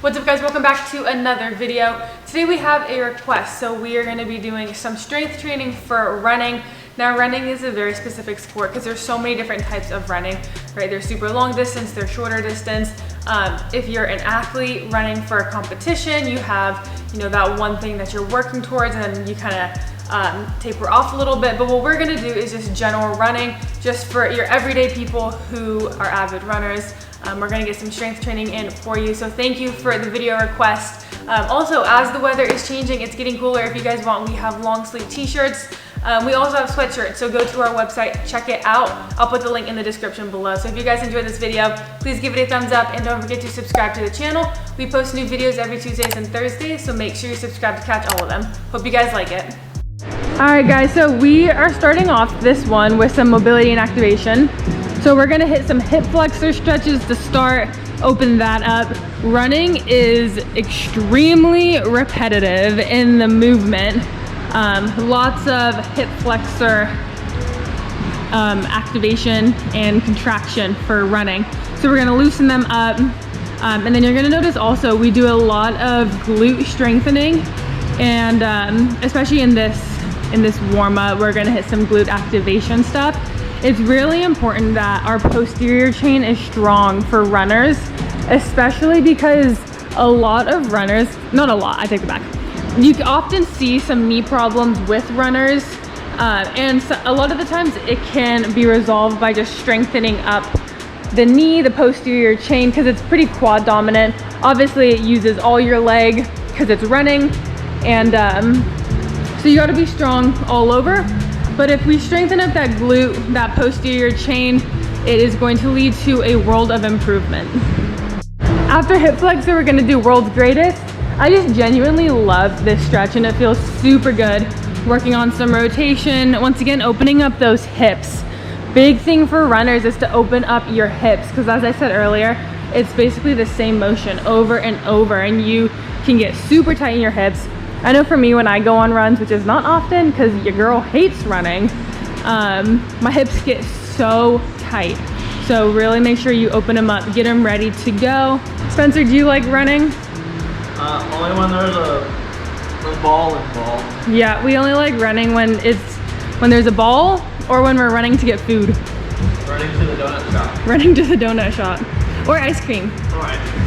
What's up guys, welcome back to another video. Today we have a request, so we are going to be doing some strength training for running. Now running is a very specific sport because there's so many different types of running, right? There's super long distance, there's shorter distance. If you're an athlete running for a competition, you have, that one thing that you're working towards, and then you kind of taper off a little bit. But what we're gonna do is just general running, just for your everyday people who are avid runners. We're gonna get some strength training in for you. So thank you for the video request. Also, as the weather is changing, it's getting cooler. If you guys want, we have long sleeve t-shirts. We also have sweatshirts, so go to our website, check it out. I'll put the link in the description below. So if you guys enjoyed this video, please give it a thumbs up and don't forget to subscribe to the channel. We post new videos every Tuesdays and Thursdays, so make sure you subscribe to catch all of them. Hope you guys like it. All right guys, so we are starting off this one with some mobility and activation. So we're gonna hit some hip flexor stretches to start, open that up. Running is extremely repetitive in the movement. Lots of hip flexor activation and contraction for running. So we're gonna loosen them up. And then you're gonna notice also we do a lot of glute strengthening, and especially in this warm up, we're gonna hit some glute activation stuff. It's really important that our posterior chain is strong for runners, especially because a lot of runners, not a lot, I take it back. You often see some knee problems with runners, and so a lot of the times it can be resolved by just strengthening up the knee, the posterior chain, because it's pretty quad dominant. Obviously it uses all your leg because it's running, and so you got to be strong all over. But if we strengthen up that glute, that posterior chain, it is going to lead to a world of improvement. After hip flexor, we're going to do world's greatest. I just genuinely love this stretch and it feels super good. Working on some rotation, once again opening up those hips. Big thing for runners is to open up your hips, because as I said earlier, it's basically the same motion over and over, and you can get super tight in your hips. I know for me, when I go on runs, which is not often because your girl hates running, my hips get so tight. So really make sure you open them up, get them ready to go. Spencer, do you like running? Only when there's a ball involved. Yeah, we only like running when there's a ball or when we're running to get food. Running to the donut shop. Running to the donut shop. Or ice cream. All right.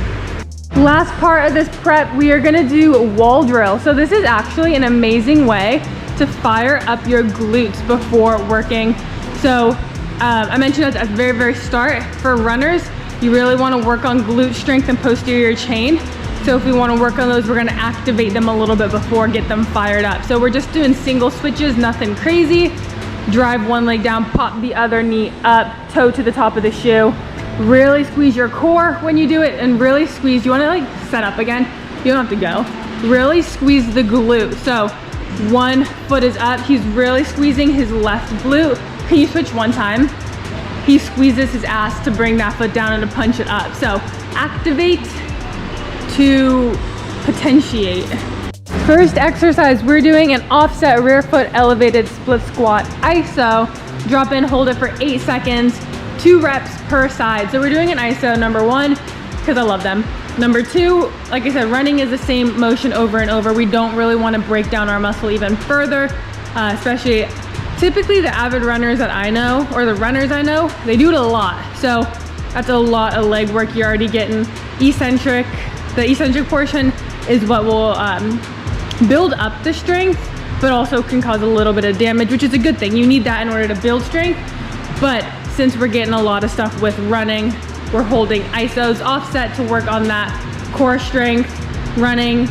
Last part of this prep, we are gonna do wall drill. So this is actually an amazing way to fire up your glutes before working. So I mentioned at the very, very start, for runners, you really wanna work on glute strength and posterior chain. So if we wanna work on those, we're gonna activate them a little bit before, get them fired up. So we're just doing single switches, nothing crazy. Drive one leg down, pop the other knee up, toe to the top of the shoe. Really squeeze your core when you do it, and really squeeze. You want to set up again, you don't have to go. Really squeeze the glute. So one foot is up, he's really squeezing his left glute. Can you switch one time? He squeezes his ass to bring that foot down and to punch it up. So activate to potentiate. First exercise, we're doing an offset rear foot elevated split squat ISO. Drop in, hold it for 8 seconds. 2 reps per side. So we're doing an ISO, number 1, because I love them. Number 2, like I said, running is the same motion over and over. We don't really want to break down our muscle even further, especially typically the avid runners that I know, or the runners I know, they do it a lot. So that's a lot of leg work. You're already getting eccentric. The eccentric portion is what will build up the strength, but also can cause a little bit of damage, which is a good thing. You need that in order to build strength. But since we're getting a lot of stuff with running, we're holding ISOs offset to work on that core strength. Running,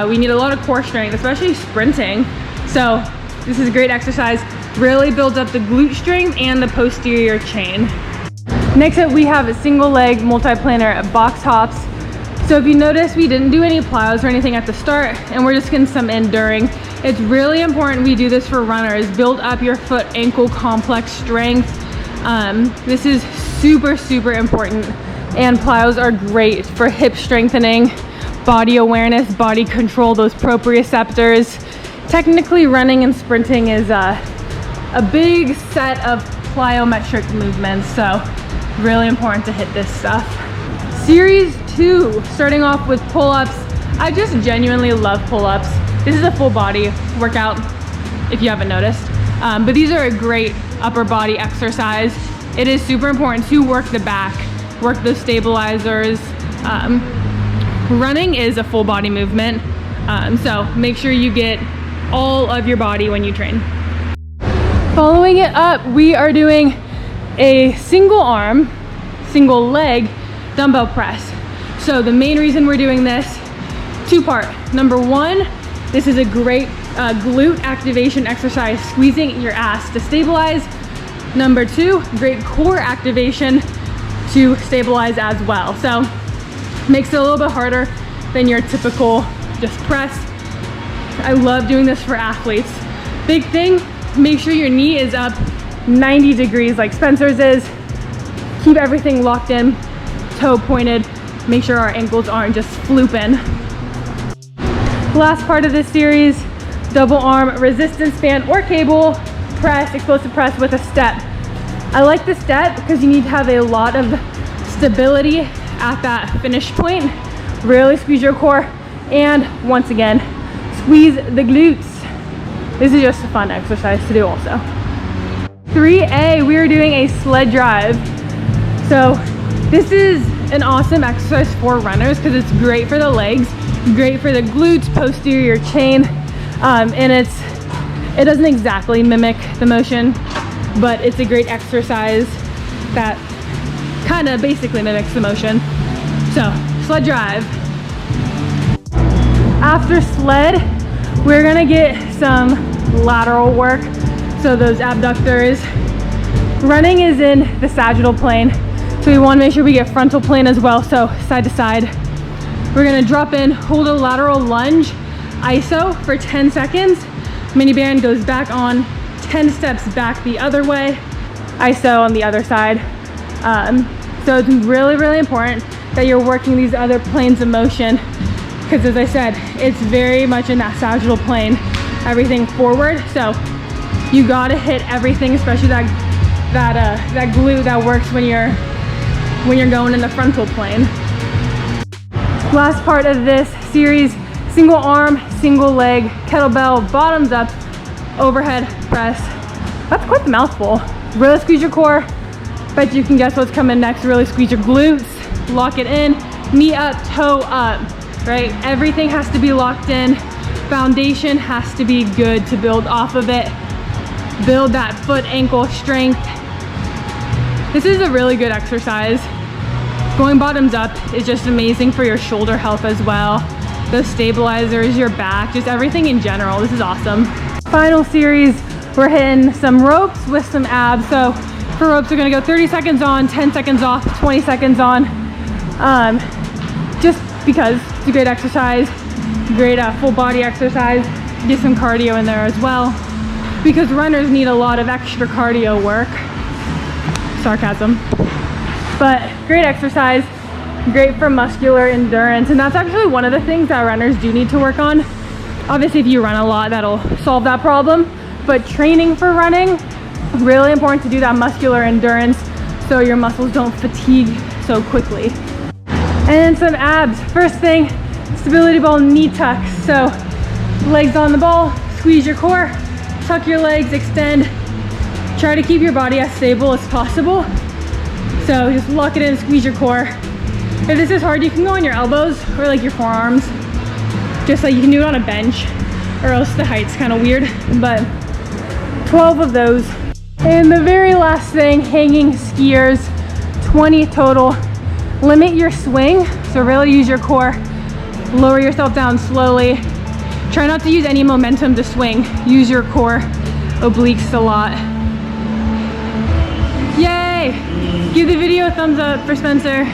we need a lot of core strength, especially sprinting. So this is a great exercise. Really builds up the glute strength and the posterior chain. Next up, we have a single leg multi-planar box hops. So if you notice, we didn't do any plows or anything at the start, and we're just getting some in during. It's really important we do this for runners. Build up your foot ankle complex strength. This is super, super important, and plows are great for hip strengthening, body awareness, body control, those proprioceptors. Technically, running and sprinting is a big set of plyometric movements, so really important to hit this stuff. Series 2, starting off with pull-ups. I just genuinely love pull-ups. This is a full body workout, if you haven't noticed. But these are a great upper body exercise. It is super important to work the back, work the stabilizers. Running is a full body movement. So make sure you get all of your body when you train. Following it up, we are doing a single arm, single leg dumbbell press. So the main reason we're doing this, 2-part. Number 1, this is a great glute activation exercise, squeezing your ass to stabilize. Number 2, great core activation to stabilize as well. So makes it a little bit harder than your typical just press. I love doing this for athletes. Big thing, make sure your knee is up 90 degrees like Spencer's is. Keep everything locked in, toe pointed. Make sure our ankles aren't just flooping. Last part of this series, double arm resistance band or cable press, explosive press with a step. I like the step because you need to have a lot of stability at that finish point. Really squeeze your core, and once again, squeeze the glutes. This is just a fun exercise to do also. 3A, we are doing a sled drive. So this is an awesome exercise for runners because it's great for the legs, great for the glutes, posterior chain, and it doesn't exactly mimic the motion, but it's a great exercise that kind of basically mimics the motion. So sled drive. After sled, we're gonna get some lateral work. So those abductors. Running is in the sagittal plane, so we want to make sure we get frontal plane as well. So side to side, we're gonna drop in, hold a lateral lunge, ISO for 10 seconds. Mini band goes back on, 10 steps back the other way, ISO on the other side. So it's really, really important that you're working these other planes of motion, because as I said, it's very much in that sagittal plane, everything forward. So you gotta hit everything, especially that glute that works when you're going in the frontal plane. Last part of this series, single arm, single leg, kettlebell, bottoms up, overhead press. That's quite the mouthful. Really squeeze your core. Bet you can guess what's coming next. Really squeeze your glutes, lock it in, knee up, toe up, right? Everything has to be locked in. Foundation has to be good to build off of it. Build that foot ankle strength. This is a really good exercise. Going bottoms up is just amazing for your shoulder health as well. Those stabilizers, your back, just everything in general. This is awesome. Final series, we're hitting some ropes with some abs. So for ropes, we're gonna go 30 seconds on, 10 seconds off, 20 seconds on. Just because it's a great exercise, great full body exercise. Get some cardio in there as well, because runners need a lot of extra cardio work. Sarcasm. But great exercise, great for muscular endurance, and that's actually one of the things that runners do need to work on. Obviously, if you run a lot, that'll solve that problem, but training for running, really important to do that muscular endurance so your muscles don't fatigue so quickly. And some abs. First thing, stability ball knee tucks. So legs on the ball, squeeze your core, tuck your legs, extend. Try to keep your body as stable as possible. So just lock it in, squeeze your core. If this is hard, you can go on your elbows or like your forearms. Just like you can do it on a bench, or else the height's kind of weird, but 12 of those. And the very last thing, hanging skiers, 20 total. Limit your swing, so really use your core. Lower yourself down slowly. Try not to use any momentum to swing. Use your core, obliques a lot. Yay! Give the video a thumbs up for Spencer.